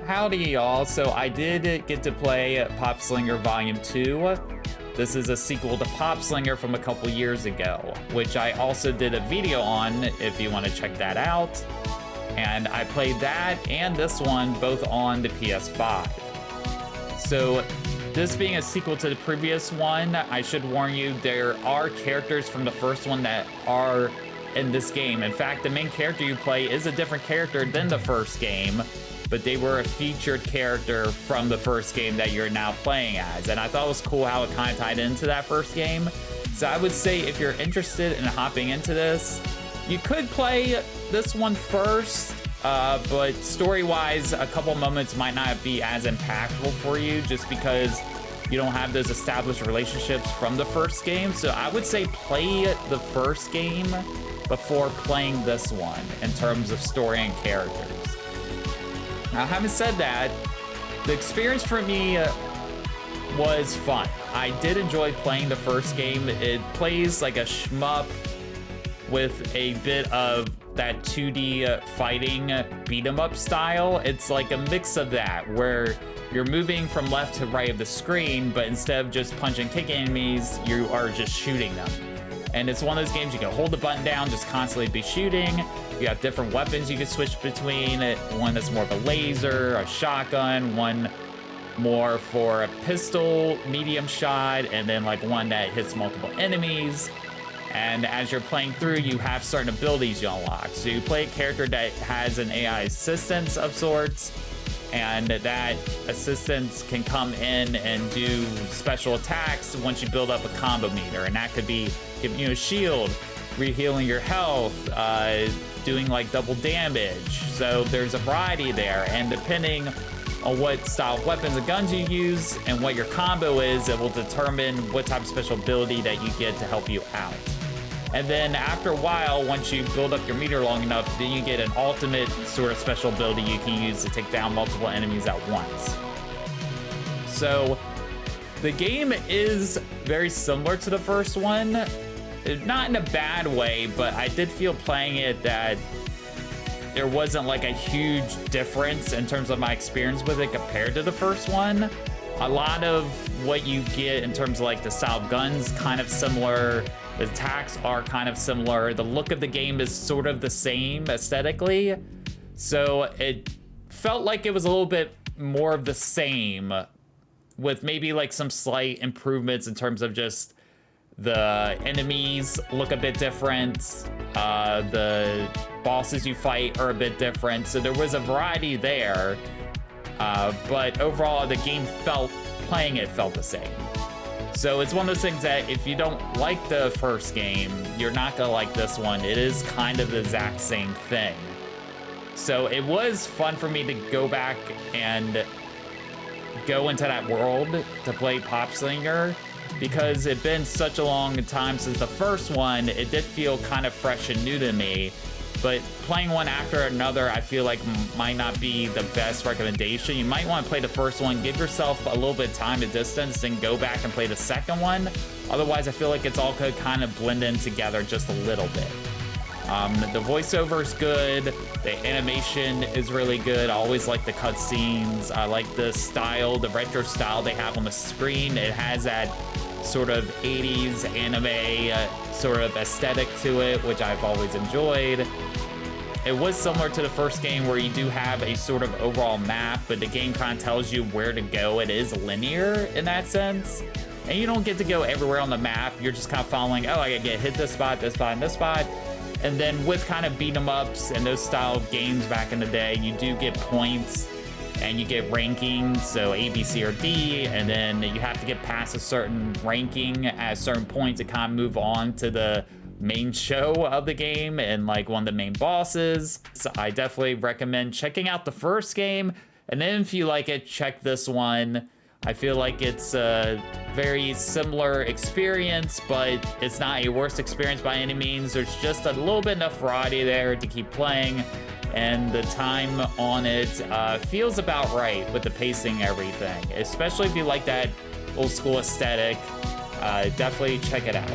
Howdy, y'all. So I did get to play PopSlinger Volume 2. This is a sequel to PopSlinger from a couple years ago, which I also did a video on if you want to check that out. And I played that and this one both on the PS5. So this being a sequel to the previous one, I should warn you, there are characters from the first one that are in this game. In fact, the main character you play is a different character than the first game, but they were a featured character from the first game that you're now playing as. And I thought it was cool how it kind of tied into that first game. So I would say if you're interested in hopping into this, you could play this one first, but story-wise, a couple moments might not be as impactful for you just because you don't have those established relationships from the first game. So I would say play the first game before playing this one in terms of story and characters. Now, having said that, the experience for me was fun. I did enjoy playing the first game. It plays like a shmup with a bit of that 2D fighting beat 'em up style. It's like a mix of that, where you're moving from left to right of the screen, but instead of just punching and kicking enemies, you are just shooting them. And it's one of those games you can hold the button down, just constantly be shooting. You have different weapons you can switch between. One that's more of a laser, a shotgun, one more for a pistol, medium shot, and then like one that hits multiple enemies. And as you're playing through, you have certain abilities you unlock. So you play a character that has an AI assistance of sorts, and that assistance can come in and do special attacks once you build up a combo meter. And that could be giving you a shield, re-healing your health, doing like double damage. So there's a variety there, and depending on what style of weapons and guns you use and what your combo is, it will determine what type of special ability that you get to help you out. And then after a while, once you build up your meter long enough, then you get an ultimate sort of special ability you can use to take down multiple enemies at once. So the game is very similar to the first one, not in a bad way, but I did feel playing it that there wasn't like a huge difference in terms of my experience with it compared to the first one. A lot of what you get in terms of like the style of guns kind of similar. The attacks are kind of similar. The look of the game is sort of the same aesthetically. So it felt like it was a little bit more of the same, with maybe like some slight improvements in terms of just the enemies look a bit different. The bosses you fight are a bit different. So there was a variety there. But overall, the game playing it felt the same. So it's one of those things that if you don't like the first game, you're not gonna like this one. It is kind of the exact same thing. So it was fun for me to go back and go into that world to play PopSlinger, because it'd been such a long time since the first one. It did feel kind of fresh and new to me. But playing one after another, I feel like might not be the best recommendation. You might want to play the first one, give yourself a little bit of time and distance, then go back and play the second one. Otherwise, I feel like it's all could kind of blend in together just a little bit. The voiceover is good. The animation is really good. I always like the cutscenes. I like the style, the retro style they have on the screen. It has that sort of 80s anime sort of aesthetic to it, which I've always enjoyed. It was similar to the first game where you do have a sort of overall map, but the game kind of tells you where to go. It is linear in that sense. And you don't get to go everywhere on the map. You're just kind of following, oh, I gotta get hit this spot, this spot, and this spot. And then with kind of beat 'em ups and those style of games back in the day, you do get points and you get rankings, so A, B, C, or D, and then you have to get past a certain ranking at certain points to kind of move on to the main show of the game and like one of the main bosses. So I definitely recommend checking out the first game, and then if you like it, check this one. I feel like it's a very similar experience, but it's not a worse experience by any means. There's just a little bit enough variety there to keep playing, and the time on it feels about right with the pacing and everything. Especially if you like that old school aesthetic, definitely check it out.